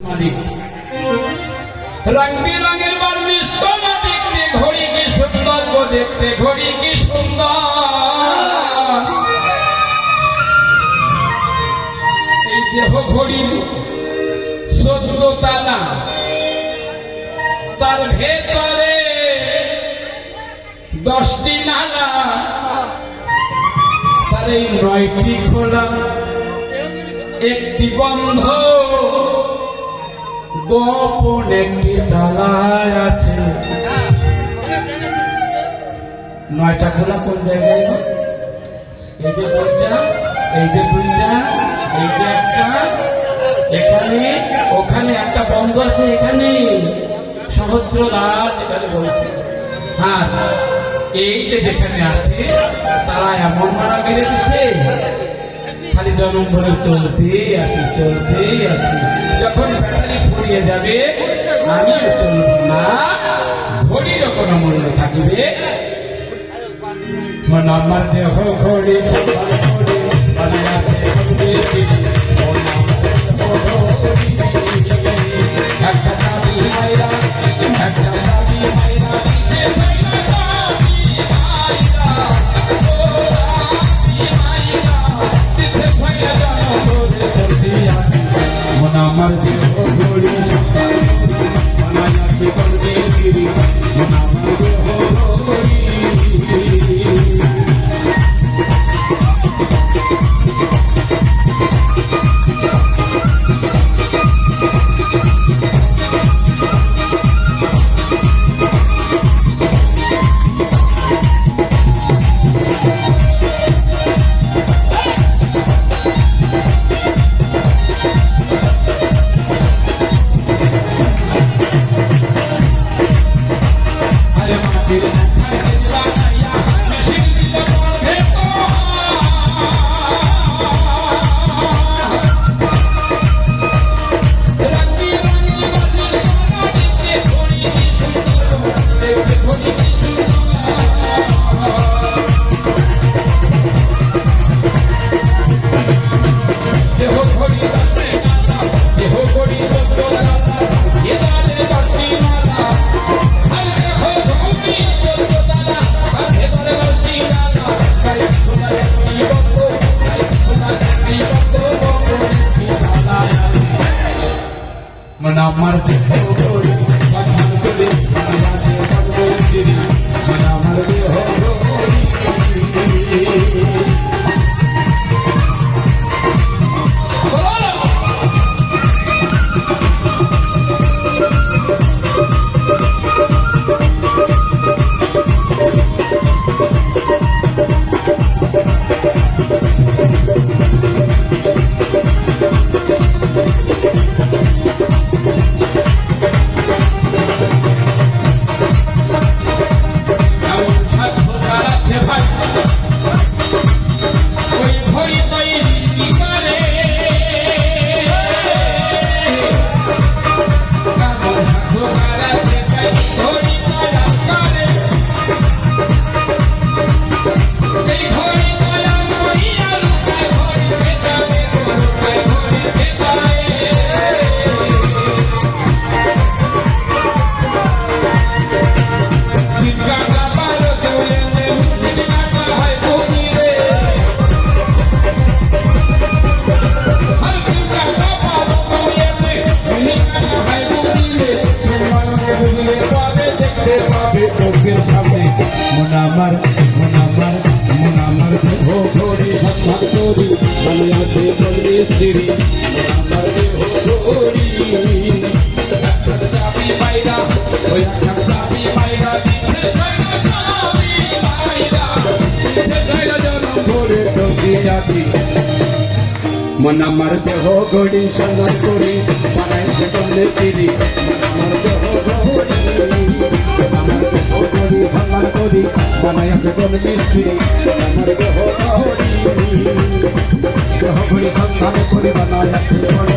रंग बिरंगे बार्निश कला देखते घड़ी की सुंदर को देखते घड़ी की सुंदर देखो घड़ी 14 ताला तार भेतरे 10টি নালা তার এই 9টি খোলা একটি বন্ধ গোপন একটি তালা আছে। 9টা খোলা কোন জায়গায়? এই যে দুইটা, এই যে দুইটা, এই যে একটা, এখানে ওখানে একটা বন্ধ আছে, এখানে সহস্রদ্বার এখানে বলছে। হ্যাঁ, এই যে যেখানে আছে তারা এমন মারা মেরে দিচ্ছে, খালি জনম ভরে চলতেই আছে চলতেই আছে। যখন ব্যাটারি ফুরিয়ে যাবে আমিও চলব না, ঘড়িরও কোনো মূল্য থাকবে। আমার দেহ ঘড়ি একটা দাবি মাইরা একটা দাবি মাইরা আমার দেহ ঘড়ি বানাইতে করবে গিরি আমার দেহ ঘড়ি। আমার দেহ ঘড়ি বানাইতে করবে গিরি আমার দেহ ঘড়ি। আমার দেহ ঘড়ি সম্মান করি বানাইতে করবে গিরি আমার দেহ ঘড়ি। একটা দাবি মাইরা ওই একটা দাবি মাইরা দিতে চাইনা দাবি মাইরা দিতে চাইনা জনম ভরে চলতে আছি। আমার দেহ ঘড়ি সম্মান করি বানাইতে করবে গিরি আমার দেহ ঘড়ি। আমার দেহ ঘড়ি সম্মান করি বানাইতে করবে গিরি আমার দেহ ঘড়ি। দেহ ঘড়ি সম্মান করি বানাইতে